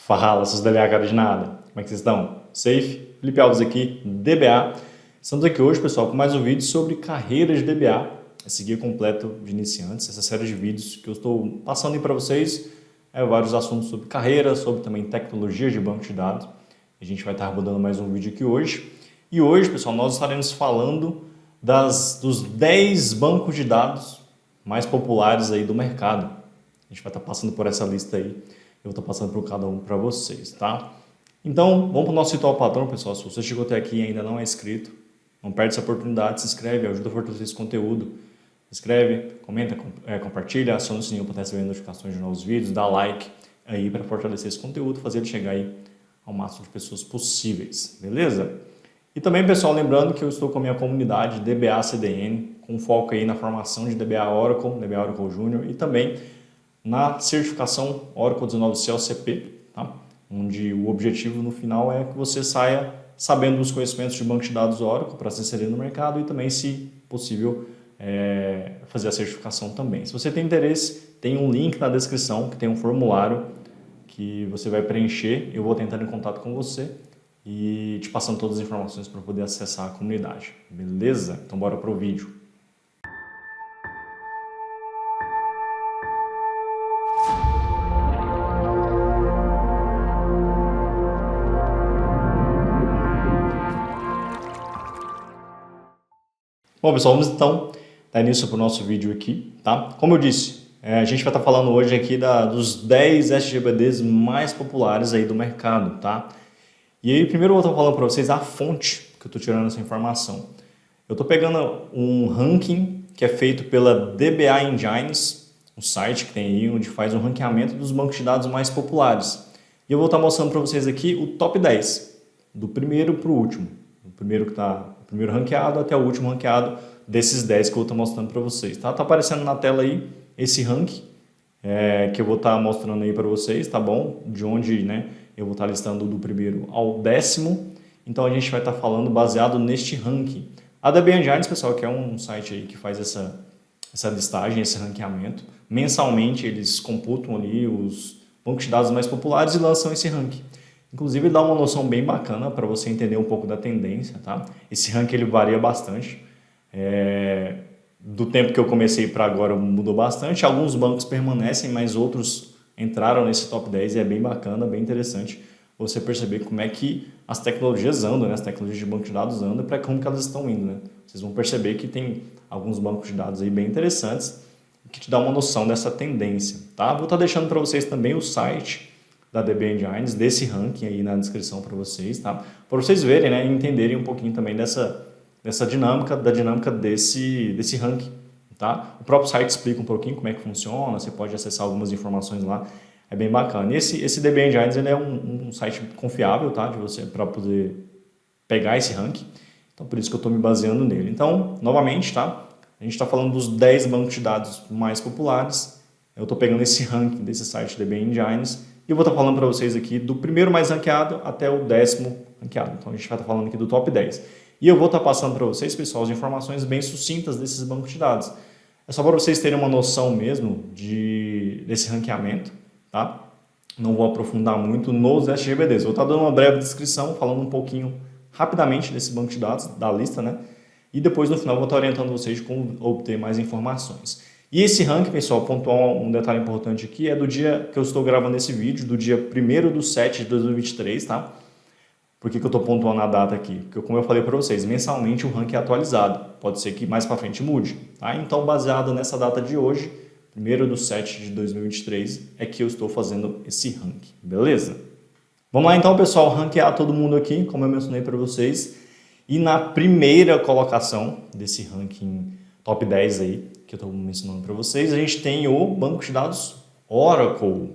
Fala, seus DBA cara de nada. Como é que vocês estão? Safe? Felipe Alves aqui, DBA. Estamos aqui hoje, pessoal, com mais um vídeo sobre carreiras de DBA, esse guia completo de iniciantes, essa série de vídeos que eu estou passando aí para vocês, vários assuntos sobre carreira, sobre também tecnologias de banco de dados. A gente vai estar abordando mais um vídeo aqui hoje. E hoje, pessoal, nós estaremos falando dos 10 bancos de dados mais populares aí do mercado. A gente vai estar passando por essa lista aí. Eu vou estar passando por cada um para vocês, tá? Então, vamos para o nosso ritual padrão, pessoal. Se você chegou até aqui e ainda não é inscrito, não perde essa oportunidade, se inscreve, ajuda a fortalecer esse conteúdo. Se inscreve, comenta, compartilha, aciona o sininho para receber notificações de novos vídeos, dá like aí para fortalecer esse conteúdo, fazer ele chegar aí ao máximo de pessoas possíveis, beleza? E também, pessoal, lembrando que eu estou com a minha comunidade DBA CDN, com foco aí na formação de DBA Oracle, DBA Oracle Júnior e também na certificação Oracle 19C CP, tá? Onde o objetivo no final é que você saia sabendo dos conhecimentos de banco de dados Oracle para se inserir no mercado e também, se possível, fazer a certificação também. Se você tem interesse, tem um link na descrição que tem um formulário que você vai preencher. Eu vou tentar em contato com você e te passando todas as informações para poder acessar a comunidade, beleza? Então bora para o vídeo. Bom, pessoal, vamos então dar início para o nosso vídeo aqui, tá? Como eu disse, a gente vai estar falando hoje aqui dos 10 SGBDs mais populares aí do mercado, tá? E aí, primeiro eu vou estar falando para vocês a fonte que eu estou tirando essa informação. Eu estou pegando um ranking que é feito pela DBA Engines, um site que tem aí, onde faz um ranqueamento dos bancos de dados mais populares. E eu vou estar mostrando para vocês aqui o top 10, do primeiro para o último. O primeiro ranqueado até o último ranqueado desses 10 que eu vou estar mostrando para vocês. Tá aparecendo na tela aí esse ranking que eu vou estar mostrando aí para vocês, tá bom? De onde, né, eu vou estar listando do primeiro ao 10º. Então a gente vai estar falando baseado neste ranking. A DBA Engines, pessoal, que é um site aí que faz essa listagem, esse ranqueamento. Mensalmente eles computam ali os bancos de dados mais populares e lançam esse ranking. Inclusive dá uma noção bem bacana para você entender um pouco da tendência, tá? Esse ranking ele varia bastante. Do tempo que eu comecei para agora mudou bastante. Alguns bancos permanecem, mas outros entraram nesse top 10 e é bem bacana, bem interessante você perceber como é que as tecnologias andam, né? As tecnologias de banco de dados andam para como que elas estão indo, né? Vocês vão perceber que tem alguns bancos de dados aí bem interessantes que te dá uma noção dessa tendência, tá? Vou estar deixando para vocês também o site da DBA Engines, desse ranking aí na descrição para vocês, tá? Para vocês verem, né, e entenderem um pouquinho também dessa dinâmica, desse ranking, tá? O próprio site explica um pouquinho como é que funciona, você pode acessar algumas informações lá, é bem bacana. E esse DBA Engines, ele é um site confiável, tá? De você, para poder pegar esse ranking, então por isso que eu estou me baseando nele. Então, novamente, tá? A gente está falando dos 10 bancos de dados mais populares, eu estou pegando esse ranking desse site DBA Engines, e eu vou estar falando para vocês aqui do primeiro mais ranqueado até o 10º ranqueado. Então a gente vai estar falando aqui do top 10. E eu vou estar passando para vocês, pessoal, as informações bem sucintas desses bancos de dados. É só para vocês terem uma noção mesmo desse ranqueamento, tá? Não vou aprofundar muito nos SGBDs. Vou estar dando uma breve descrição, falando um pouquinho rapidamente desse banco de dados, da lista, né? E depois no final vou estar orientando vocês de como obter mais informações. E esse ranking, pessoal, pontuar um detalhe importante aqui, é do dia que eu estou gravando esse vídeo, do dia 1º/7 de 2023, tá? Por que eu estou pontuando a data aqui? Porque, como eu falei para vocês, mensalmente o ranking é atualizado. Pode ser que mais para frente mude, tá? Então, baseado nessa data de hoje, 1º/7 de 2023, é que eu estou fazendo esse ranking, beleza? Vamos lá então, pessoal, ranquear todo mundo aqui, como eu mencionei para vocês. E na primeira colocação desse ranking top 10 aí, que eu estou mencionando para vocês, a gente tem o banco de dados Oracle.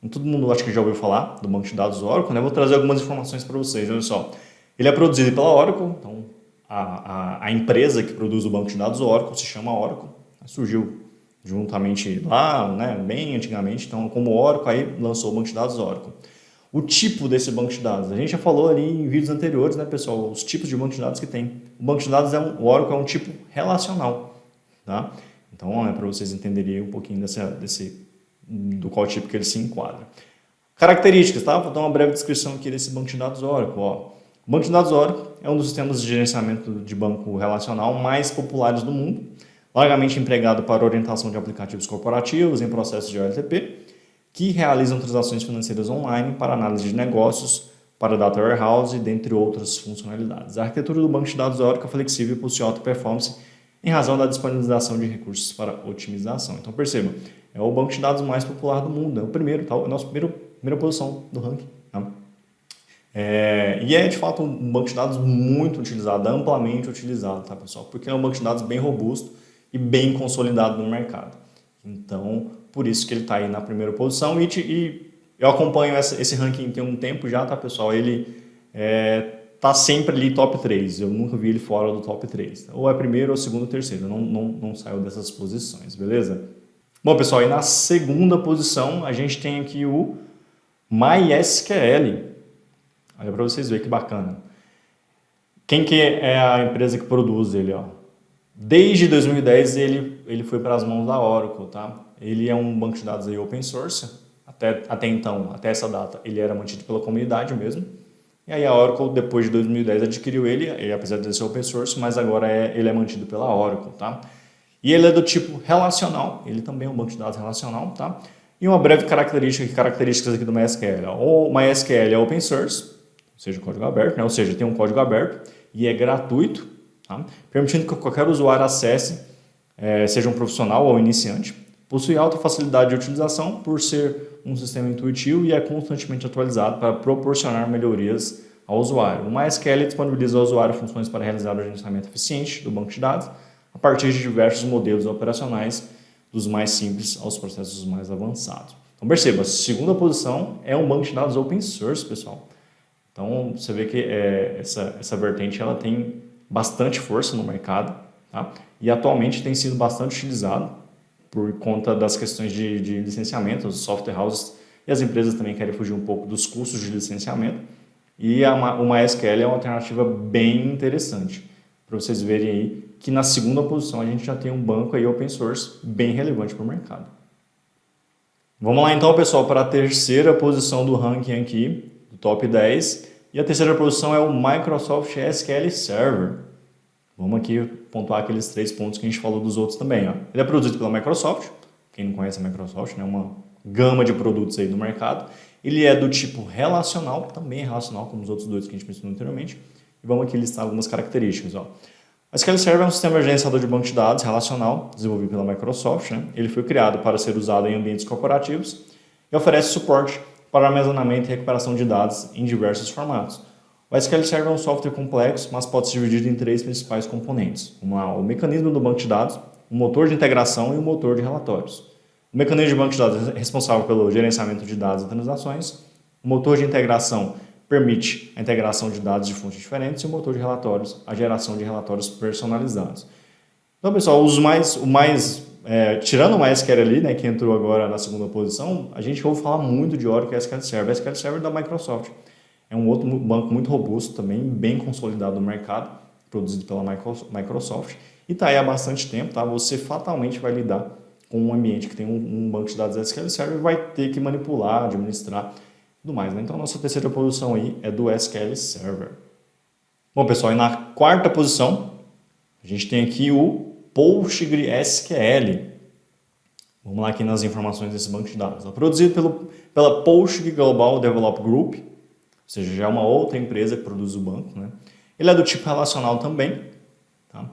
Todo mundo acho que já ouviu falar do banco de dados Oracle, né? Vou trazer algumas informações para vocês, olha só. Ele é produzido pela Oracle, então a empresa que produz o banco de dados Oracle se chama Oracle. Surgiu juntamente lá, né, bem antigamente, então como Oracle, aí lançou o banco de dados Oracle. O tipo desse banco de dados, a gente já falou ali em vídeos anteriores, né, pessoal, os tipos de banco de dados que tem. O banco de dados, o Oracle é um tipo relacional, tá? Então, é para vocês entenderem um pouquinho do qual tipo que ele se enquadra. Características, tá? Vou dar uma breve descrição aqui desse banco de dados Oracle. Ó. O banco de dados Oracle é um dos sistemas de gerenciamento de banco relacional mais populares do mundo, largamente empregado para orientação de aplicativos corporativos em processos de OLTP, que realizam transações financeiras online para análise de negócios, para data warehouse, dentre outras funcionalidades. A arquitetura do banco de dados Oracle é flexível e possui alta performance em razão da disponibilização de recursos para otimização. Então perceba, é o banco de dados mais popular do mundo, é o primeiro, tá? É a nossa primeira posição do ranking. Tá? E é de fato um banco de dados muito utilizado, amplamente utilizado, tá, pessoal? Porque é um banco de dados bem robusto e bem consolidado no mercado. Então, por isso que ele está aí na primeira posição e eu acompanho esse ranking tem um tempo já, tá, pessoal? Ele tá sempre ali top 3, eu nunca vi ele fora do top 3. Ou é primeiro, ou segundo, ou terceiro, não saiu dessas posições, beleza? Bom, pessoal, e na segunda posição a gente tem aqui o MySQL. Olha para vocês verem que bacana. Quem que é a empresa que produz ele? Ó? Desde 2010 ele foi para as mãos da Oracle, tá? Ele é um banco de dados aí open source. Até então, até essa data, ele era mantido pela comunidade mesmo. E aí a Oracle, depois de 2010, adquiriu ele, apesar de ser open source, mas agora ele é mantido pela Oracle, tá? E ele é do tipo relacional, ele também é um banco de dados relacional, tá? E uma breve características aqui do MySQL. O MySQL é open source, ou seja, código aberto, né? Ou seja, tem um código aberto e é gratuito, tá? Permitindo que qualquer usuário acesse, seja um profissional ou iniciante. Possui alta facilidade de utilização por ser um sistema intuitivo e é constantemente atualizado para proporcionar melhorias ao usuário. O MySQL disponibiliza ao usuário funções para realizar o gerenciamento eficiente do banco de dados a partir de diversos modelos operacionais, dos mais simples aos processos mais avançados. Então perceba, a segunda posição é um banco de dados open source, pessoal. Então você vê que essa vertente ela tem bastante força no mercado, tá? E atualmente tem sido bastante utilizado por conta das questões de licenciamento, os software houses e as empresas também querem fugir um pouco dos custos de licenciamento. E o MySQL é uma alternativa bem interessante, para vocês verem aí que na segunda posição a gente já tem um banco aí open source bem relevante para o mercado. Vamos lá então, pessoal, para a terceira posição do ranking aqui, do top 10. E a terceira posição é o Microsoft SQL Server. Vamos aqui pontuar aqueles 3 pontos que a gente falou dos outros também. Ó. Ele é produzido pela Microsoft, quem não conhece a Microsoft, né, uma gama de produtos aí do mercado. Ele é do tipo relacional, também é relacional, como os outros dois que a gente mencionou anteriormente. E vamos aqui listar algumas características. Ó. O SQL Server é um sistema gerenciador de banco de dados relacional, desenvolvido pela Microsoft. Né? Ele foi criado para ser usado em ambientes corporativos e oferece suporte para armazenamento e recuperação de dados em diversos formatos. O SQL Server é um software complexo, mas pode ser dividido em 3 principais componentes. O mecanismo do banco de dados, o motor de integração e o motor de relatórios. O mecanismo de banco de dados é responsável pelo gerenciamento de dados e transações. O motor de integração permite a integração de dados de fontes diferentes e o motor de relatórios, a geração de relatórios personalizados. Então, pessoal, tirando o MySQL ali, né, que entrou agora na segunda posição, a gente ouve falar muito de Oracle e SQL Server. O SQL Server da Microsoft. É um outro banco muito robusto também, bem consolidado no mercado, produzido pela Microsoft. E está aí há bastante tempo, tá? Você fatalmente vai lidar com um ambiente que tem um banco de dados SQL Server e vai ter que manipular, administrar e tudo mais. Né? Então, a nossa terceira posição aí é do SQL Server. Bom, pessoal, e na quarta posição, a gente tem aqui o PostgreSQL. Vamos lá aqui nas informações desse banco de dados. É produzido pela Postgre Global Develop Group, ou seja, já é uma outra empresa que produz o banco. Né? Ele é do tipo relacional também. Tá?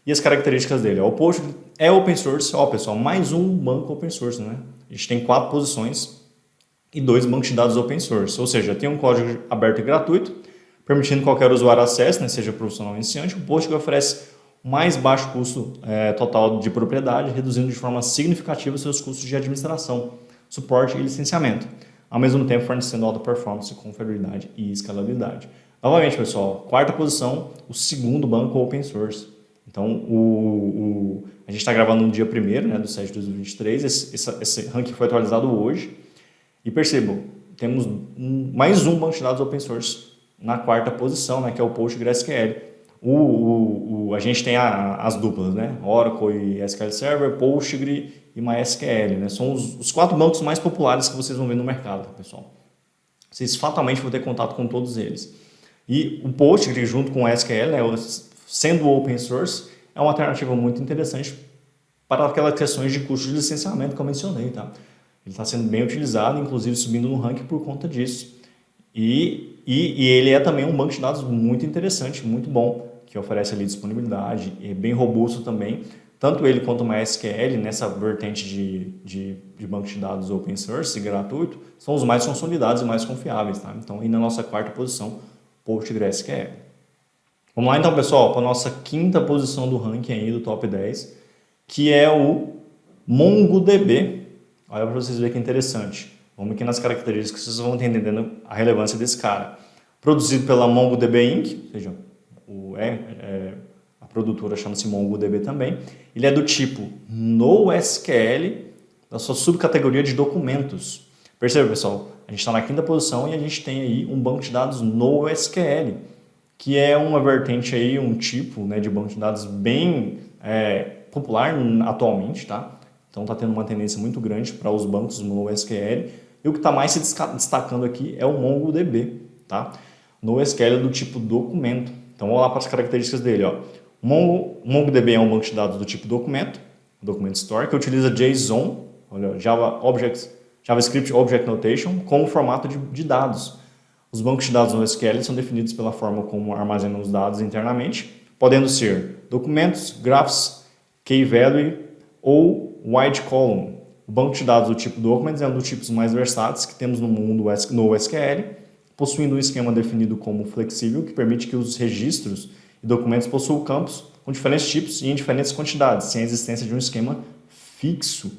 E as características dele. O Postgre é open source. Ó, pessoal, mais um banco open source. Né? A gente tem 4 posições e 2 bancos de dados open source. Ou seja, tem um código aberto e gratuito, permitindo qualquer usuário acesso, né? Seja profissional ou iniciante. O Postgre oferece o mais baixo custo total de propriedade, reduzindo de forma significativa seus custos de administração, suporte e licenciamento, ao mesmo tempo fornecendo alta performance, confiabilidade e escalabilidade. Novamente, pessoal, quarta posição, o segundo banco open source. Então, a gente está gravando no dia 1º, né, do 7 de 2023, esse ranking foi atualizado hoje. E percebam, temos mais um banco de dados open source na quarta posição, né, que é o PostgreSQL. A gente tem as duplas, né, Oracle e SQL Server, Postgre e MySQL, né? São os 4 bancos mais populares que vocês vão ver no mercado, pessoal. vocês fatalmente vão ter contato com todos eles. E o Postgre, junto com o SQL, né, sendo open source, é uma alternativa muito interessante para aquelas questões de custo de licenciamento que eu mencionei. Tá? Ele está sendo bem utilizado, inclusive subindo no ranking por conta disso. E ele é também um banco de dados muito interessante, muito bom, que oferece ali disponibilidade, é bem robusto também. Tanto ele quanto o MySQL, nessa vertente de banco de dados open source e gratuito, são os mais consolidados e mais confiáveis. Tá? Então, aí na nossa quarta posição, PostgreSQL. Vamos lá então, pessoal, para a nossa quinta posição do ranking aí do top 10, que é o MongoDB. Olha para vocês verem que interessante. Vamos aqui nas características, vocês vão entendendo a relevância desse cara. Produzido pela MongoDB Inc., ou seja, a produtora chama-se MongoDB também. Ele é do tipo NoSQL, da sua subcategoria de documentos. Perceba, pessoal, a gente está na quinta posição e a gente tem aí um banco de dados NoSQL, que é uma vertente aí, um tipo, né, de banco de dados bem popular atualmente, tá? Então está tendo uma tendência muito grande para os bancos NoSQL. E o que está mais se destacando aqui é o MongoDB, tá? NoSQL é do tipo documento. Então vamos lá para as características dele, ó. MongoDB é um banco de dados do tipo documento, Document Store, que utiliza JSON, olha, JavaScript Object Notation, como formato de dados. Os bancos de dados NoSQL são definidos pela forma como armazenam os dados internamente, podendo ser documentos, graphs, key-value ou wide column. O banco de dados do tipo Documents é um dos tipos mais versáteis que temos no mundo NoSQL, possuindo um esquema definido como flexível, que permite que os registros e documentos possuam campos com diferentes tipos e em diferentes quantidades, sem a existência de um esquema fixo.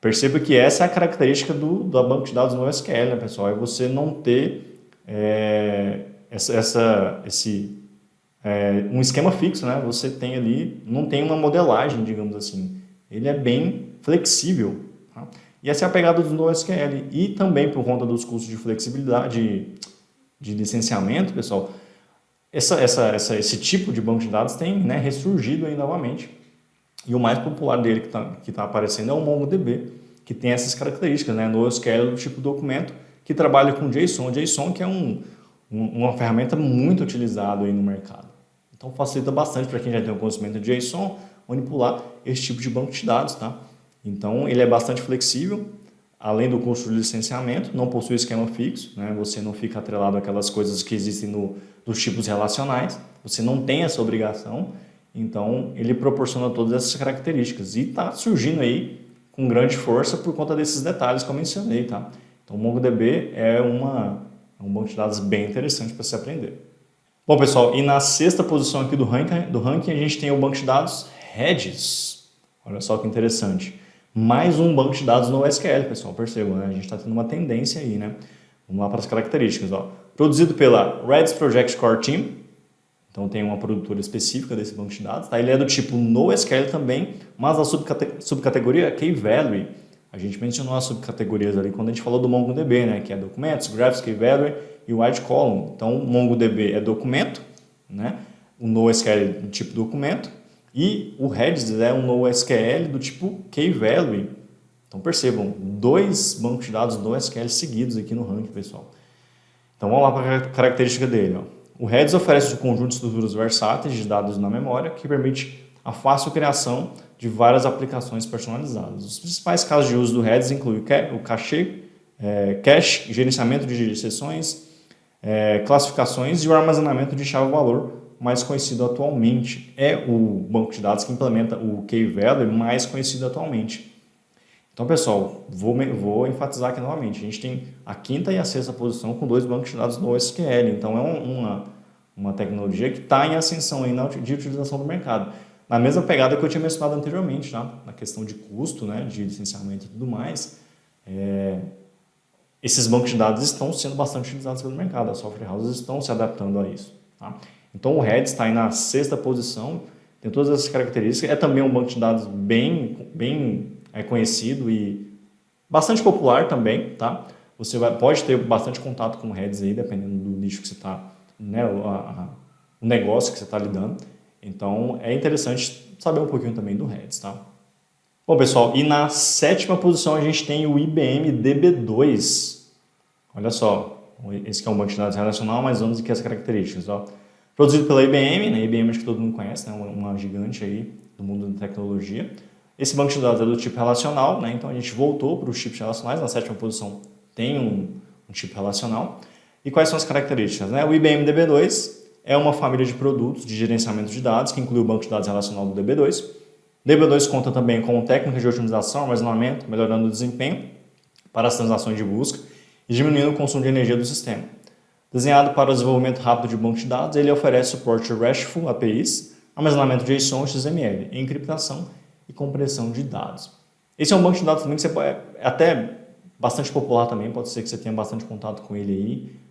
Perceba que essa é a característica do banco de dados NoSQL, né, pessoal? É você não ter um esquema fixo, né? Você tem ali, não tem uma modelagem, digamos assim. Ele é bem flexível. Tá? E essa é a pegada do NoSQL. E também por conta dos custos de flexibilidade, de licenciamento, pessoal, esse tipo de banco de dados tem, né, ressurgido aí novamente. E o mais popular dele que tá aparecendo é o MongoDB, que tem essas características, né? NoSQL do tipo documento, que trabalha com JSON. JSON que é uma ferramenta muito utilizada aí no mercado. Então facilita bastante para quem já tem o conhecimento de JSON, manipular esse tipo de banco de dados, tá? Então ele é bastante flexível, além do custo de licenciamento, não possui esquema fixo, né? Você não fica atrelado àquelas coisas que existem nos tipos relacionais, você não tem essa obrigação, então ele proporciona todas essas características e está surgindo aí com grande força por conta desses detalhes que eu mencionei, tá? Então o MongoDB é um banco de dados bem interessante para se aprender. Bom, pessoal, e na sexta posição aqui do ranking a gente tem o banco de dados Redis. Olha só que interessante. Mais um banco de dados no SQL, pessoal, percebam, né? A gente está tendo uma tendência aí, né? Vamos lá para as características, ó. Produzido pela Redis Project Core Team, então tem uma produtora específica desse banco de dados, tá? Ele é do tipo NoSQL também, mas da subcategoria Key-Value. A gente mencionou as subcategorias ali quando a gente falou do MongoDB, né? Que é documentos, graphs, Key-Value e wide column. Então, o MongoDB é documento, né? O NoSQL é do tipo documento. E o Redis é um NoSQL do tipo Key-Value. Então percebam, 2 bancos de dados NoSQL seguidos aqui no ranking, pessoal. Então vamos lá para a característica dele. Ó. O Redis oferece um conjunto de estruturas versáteis de dados na memória que permite a fácil criação de várias aplicações personalizadas. Os principais casos de uso do Redis incluem o cache, gerenciamento de sessões, classificações e o armazenamento de chave-valor, mais conhecido atualmente. É o banco de dados que implementa o Key-Value mais conhecido atualmente. Então, pessoal, vou enfatizar aqui novamente. A gente tem a quinta e a sexta posição com 2 bancos de dados no SQL. Então, é uma tecnologia que está em ascensão aí de utilização do mercado. Na mesma pegada que eu tinha mencionado anteriormente, tá? Na questão de custo, né, de licenciamento e tudo mais, esses bancos de dados estão sendo bastante utilizados pelo mercado. As software houses estão se adaptando a isso. Tá? Então, o Redis está aí na sexta posição, tem todas essas características. É também um banco de dados bem conhecido e bastante popular também. Tá? Você pode ter bastante contato com o Redis aí, dependendo do nicho que você está, né, o negócio que você está lidando. Então, é interessante saber um pouquinho também do Redis. Tá? Bom, pessoal, e na sétima posição a gente tem o IBM DB2. Olha só, esse que é um banco de dados relacional, mas vamos aqui as características, ó. Produzido pela IBM, né? IBM acho que todo mundo conhece, né? Uma gigante aí do mundo da tecnologia. Esse banco de dados é do tipo relacional, né? Então a gente voltou para os tipos relacionais, na 7ª posição tem um tipo relacional. E quais são as características, né? O IBM DB2 é uma família de produtos de gerenciamento de dados, que inclui o banco de dados relacional do DB2. O DB2 conta também com técnicas de otimização, armazenamento, melhorando o desempenho para as transações de busca e diminuindo o consumo de energia do sistema. Desenhado para o desenvolvimento rápido de banco de dados, ele oferece suporte RESTful APIs, armazenamento JSON e XML, encriptação e compressão de dados. Esse é um banco de dados também que você pode, é até bastante popular também, pode ser que você tenha bastante contato com ele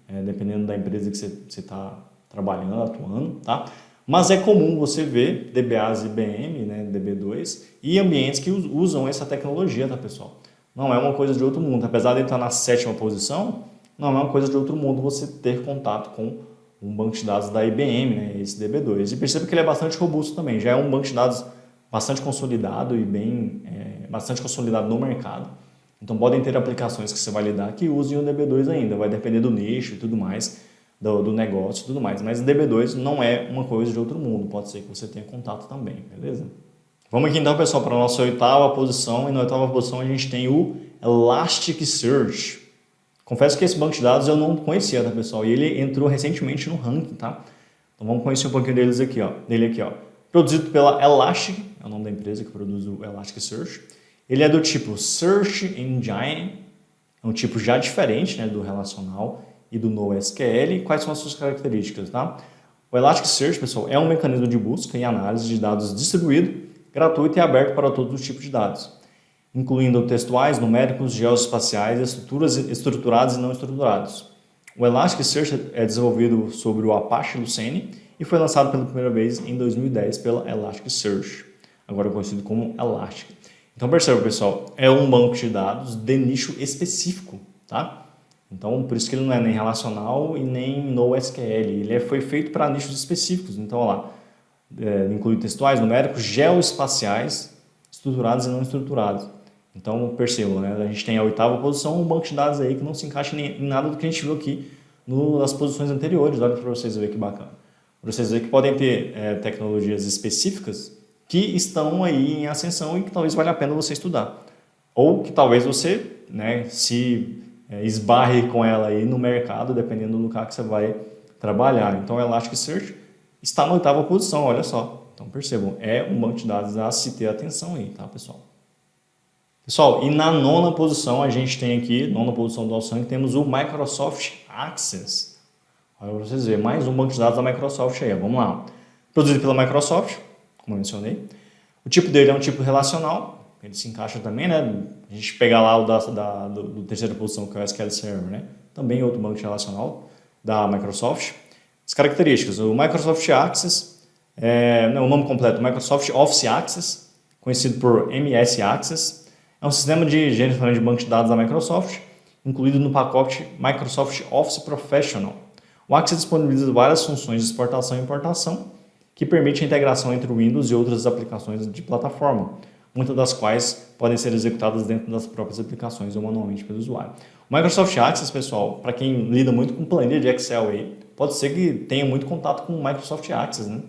aí, dependendo da empresa que você está trabalhando, atuando, tá? Mas é comum você ver DBAs IBM, né, DB2, e ambientes que usam essa tecnologia, tá, pessoal? Não é uma coisa de outro mundo. Apesar de ele estar na 7ª posição, não é uma coisa de outro mundo você ter contato com um banco de dados da IBM, né, esse DB2. E perceba que ele é bastante robusto também. Já é um banco de dados bastante consolidado e bastante consolidado no mercado. Então podem ter aplicações que você vai lidar que usem o DB2 ainda. Vai depender do nicho e tudo mais, do negócio e tudo mais. Mas o DB2 não é uma coisa de outro mundo. Pode ser que você tenha contato também, beleza? Vamos aqui então, pessoal, para a nossa 8ª posição. E na 8ª posição a gente tem o Elasticsearch. Confesso que esse banco de dados eu não conhecia, tá, pessoal? E ele entrou recentemente no ranking, tá? Então vamos conhecer um pouquinho dele aqui, ó. Produzido pela Elastic, é o nome da empresa que produz o Elasticsearch. Ele é do tipo Search Engine, é um tipo já diferente, né, do relacional e do NoSQL. Quais são as suas características, tá? O Elasticsearch, pessoal, é um mecanismo de busca e análise de dados distribuído, gratuito e aberto para todos os tipos de dados, incluindo textuais, numéricos, geoespaciais, estruturados e não estruturados. O Elasticsearch é desenvolvido sobre o Apache Lucene e foi lançado pela primeira vez em 2010 pela Elasticsearch, agora conhecido como Elastic. Então perceba, pessoal, é um banco de dados de nicho específico, tá? Então por isso que ele não é nem relacional e nem NoSQL, ele foi feito para nichos específicos. Então olha lá, inclui textuais, numéricos, geoespaciais, estruturados e não estruturados. Então percebam, né? A gente tem a 8ª posição, um banco de dados aí que não se encaixa em nada do que a gente viu aqui nas posições anteriores. Olha para vocês verem que bacana. Para vocês verem que podem ter tecnologias específicas que estão aí em ascensão e que talvez valha a pena você estudar. Ou que talvez você, né, se esbarre com ela aí no mercado, dependendo do lugar que você vai trabalhar. Então o Elasticsearch está na 8ª posição, olha só. Então percebam, é um banco de dados a se ter atenção aí, tá, pessoal? Pessoal, e na 9ª posição a gente tem aqui, 9ª posição do Alçang, temos o Microsoft Access. Olha para vocês verem, mais um banco de dados da Microsoft aí, vamos lá. Produzido pela Microsoft, como eu mencionei. O tipo dele é um tipo relacional, ele se encaixa também, né? A gente pegar lá o do 3ª posição, que é o SQL Server, né? Também outro banco relacional da Microsoft. As características, o Microsoft Access, o nome completo, Microsoft Office Access, conhecido por MS Access, é um sistema de gerenciamento de banco de dados da Microsoft, incluído no pacote Microsoft Office Professional. O Access disponibiliza várias funções de exportação e importação, que permite a integração entre o Windows e outras aplicações de plataforma, muitas das quais podem ser executadas dentro das próprias aplicações ou manualmente pelo usuário. O Microsoft Access, pessoal, para quem lida muito com planilha de Excel aí, pode ser que tenha muito contato com o Microsoft Access, né?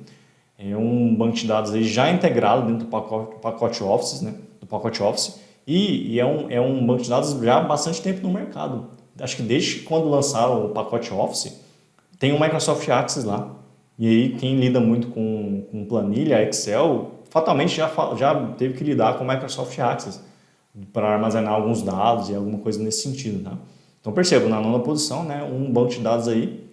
É um banco de dados aí já integrado dentro do pacote Office, né? Do pacote Office, e é um banco de dados já há bastante tempo no mercado. Acho que desde quando lançaram o pacote Office, tem o Microsoft Access lá. E aí quem lida muito com planilha, Excel, fatalmente já teve que lidar com o Microsoft Access para armazenar alguns dados e alguma coisa nesse sentido, tá? Então perceba, na 9ª posição, né, um banco de dados aí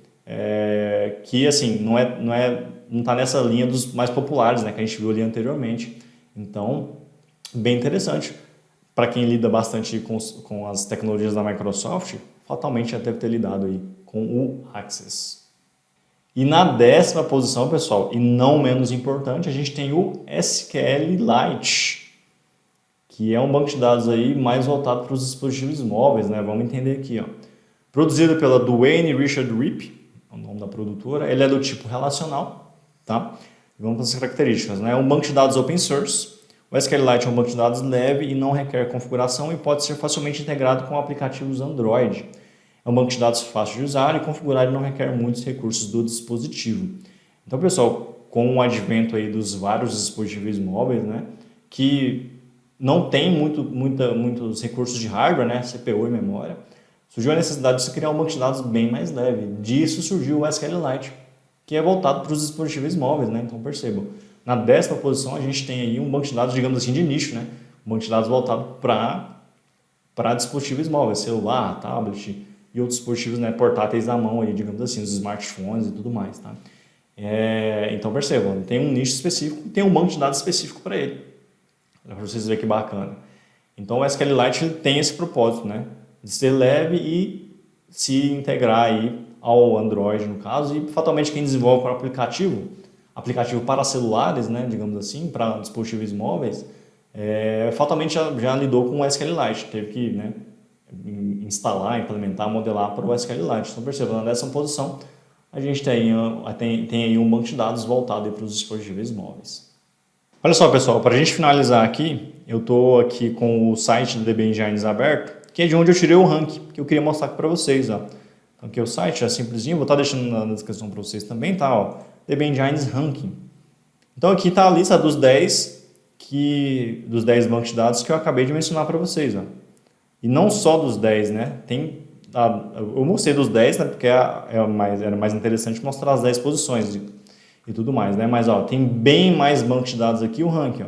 que assim não está nessa linha dos mais populares, né, que a gente viu ali anteriormente. Então, bem interessante. Para quem lida bastante com as tecnologias da Microsoft, fatalmente já deve ter lidado aí com o Access. E na 10ª posição, pessoal, e não menos importante, a gente tem o SQLite, que é um banco de dados aí mais voltado para os dispositivos móveis, né? Vamos entender aqui, ó. Produzido pela Duane Richard Rip, é o nome da produtora, ele é do tipo relacional, tá? Vamos para as características, né? É um banco de dados open source. O SQLite é um banco de dados leve e não requer configuração e pode ser facilmente integrado com aplicativos Android. É um banco de dados fácil de usar e configurar e não requer muitos recursos do dispositivo. Então, pessoal, com o advento aí dos vários dispositivos móveis, né, que não tem muitos recursos de hardware, né, CPU e memória, surgiu a necessidade de se criar um banco de dados bem mais leve. Disso surgiu o SQLite, que é voltado para os dispositivos móveis, né? Então percebam, na 10ª posição a gente tem aí um banco de dados, digamos assim, de nicho, né? Um banco de dados voltado para dispositivos móveis, celular, tablet e outros dispositivos, né, portáteis à mão, aí, digamos assim, os smartphones e tudo mais, tá? Então percebam, tem um nicho específico, tem um banco de dados específico para ele, para vocês verem que bacana. Então o SQLite tem esse propósito, né, de ser leve e se integrar aí ao Android, no caso, e fatalmente quem desenvolve para aplicativo para celulares, né, digamos assim, para dispositivos móveis, fatalmente já lidou com o SQLite, teve que, né, instalar, implementar, modelar para o SQLite. Então percebam, na 10ª posição a gente tem aí um banco de dados voltado para os dispositivos móveis. Olha só, pessoal, para a gente finalizar aqui, eu estou aqui com o site do DB Engines aberto, que é de onde eu tirei o ranking, que eu queria mostrar aqui para vocês, ó. Então aqui o site é simplesinho, vou estar deixando na descrição para vocês também, tá? Ó, DB Engines Ranking. Então aqui está a lista dos 10 bancos de dados que eu acabei de mencionar para vocês, ó. E não só dos 10, né? Eu mostrei dos 10, né? Porque era mais interessante mostrar as 10 posições e tudo mais, né? Mas ó, tem bem mais bancos de dados aqui, o ranking, ó.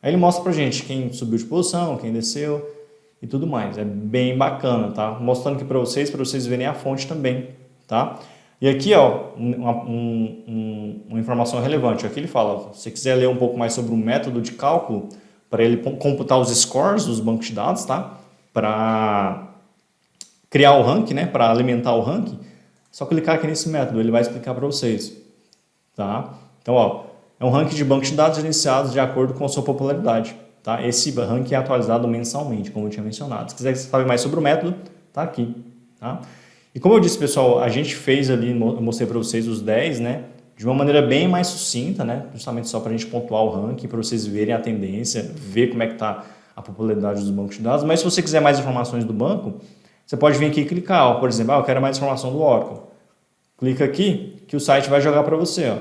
Aí ele mostra pra gente quem subiu de posição, quem desceu e tudo mais. É bem bacana, tá? Mostrando aqui para vocês verem a fonte também, tá? E aqui, ó, uma informação relevante. Aqui ele fala, se você quiser ler um pouco mais sobre o método de cálculo para ele computar os scores dos bancos de dados, tá? Para criar o ranking, né? Para alimentar o ranking, só clicar aqui nesse método, ele vai explicar para vocês, tá? Então, ó, é um ranking de bancos de dados iniciados de acordo com a sua popularidade. Tá? Esse ranking é atualizado mensalmente, como eu tinha mencionado. Se quiser saber mais sobre o método, tá aqui. Tá? E como eu disse, pessoal, a gente fez ali, eu mostrei para vocês os 10, né? De uma maneira bem mais sucinta, né? Justamente só para a gente pontuar o ranking, para vocês verem a tendência, ver como é que está a popularidade dos bancos de dados. Mas se você quiser mais informações do banco, você pode vir aqui e clicar. Ó, por exemplo, eu quero mais informação do Oracle. Clica aqui que o site vai jogar para você. Ó.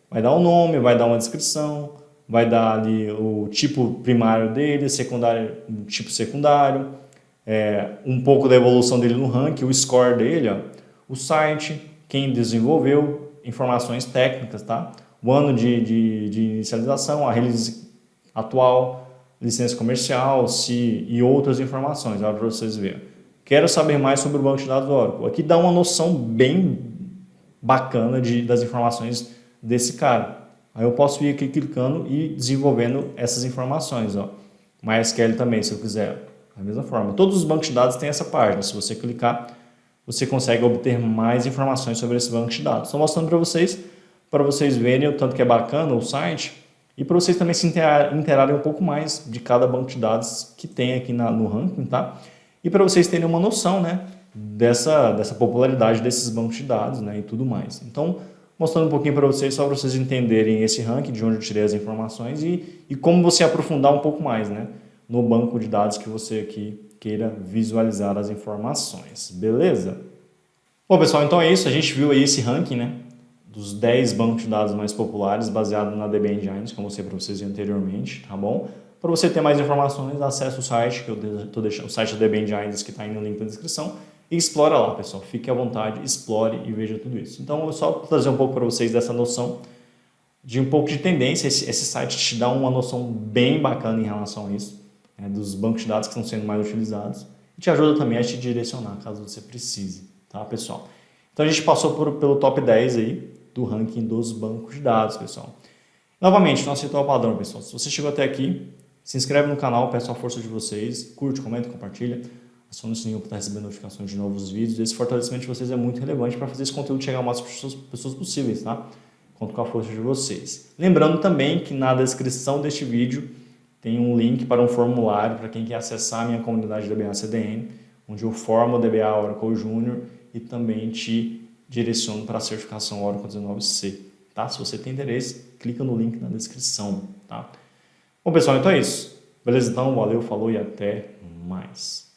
Vai dar um nome, vai dar uma descrição, vai dar ali o tipo primário dele, secundário, tipo secundário, um pouco da evolução dele no ranking, o score dele, ó, o site, quem desenvolveu, informações técnicas, tá? O ano de inicialização, a release atual, licença comercial, e outras informações, para vocês verem. Quero saber mais sobre o banco de dados do Oracle. Aqui dá uma noção bem bacana das informações desse cara. Aí eu posso ir aqui clicando e desenvolvendo essas informações, ó. MySQL também, se eu quiser. Da mesma forma. Todos os bancos de dados têm essa página. Se você clicar, você consegue obter mais informações sobre esse banco de dados. Estou mostrando para vocês verem o tanto que é bacana o site e para vocês também se interarem um pouco mais de cada banco de dados que tem aqui no ranking, tá? E para vocês terem uma noção, né, dessa popularidade desses bancos de dados, né, e tudo mais. Então, mostrando um pouquinho para vocês, só para vocês entenderem esse ranking, de onde eu tirei as informações e como você aprofundar um pouco mais, né, no banco de dados que você aqui queira visualizar as informações, beleza? Bom, pessoal, então é isso, a gente viu aí esse ranking, né, dos 10 bancos de dados mais populares, baseado na DB Engines, como eu mostrei para vocês anteriormente, tá bom? Para você ter mais informações, acesse o site, que eu estou deixando, o site da DB Engines, que está aí no link na descrição, e explora lá, pessoal. Fique à vontade, explore e veja tudo isso. Então, eu só trazer um pouco para vocês dessa noção de um pouco de tendência. Esse site te dá uma noção bem bacana em relação a isso, né, dos bancos de dados que estão sendo mais utilizados. E te ajuda também a te direcionar, caso você precise, tá, pessoal? Então, a gente passou pelo top 10 aí do ranking dos bancos de dados, pessoal. Novamente, nosso ritual padrão, pessoal. Se você chegou até aqui, se inscreve no canal, peço a força de vocês, curte, comenta, compartilha. Acione o sininho para estar recebendo notificações de novos vídeos. Esse fortalecimento de vocês é muito relevante para fazer esse conteúdo chegar a mais pessoas possíveis, tá? Conto com a força de vocês. Lembrando também que na descrição deste vídeo tem um link para um formulário para quem quer acessar a minha comunidade DBA CDN, onde eu formo o DBA Oracle Júnior e também te direciono para a certificação Oracle 19C, tá? Se você tem interesse, clica no link na descrição, tá? Bom, pessoal, então é isso. Beleza? Então, valeu, falou e até mais.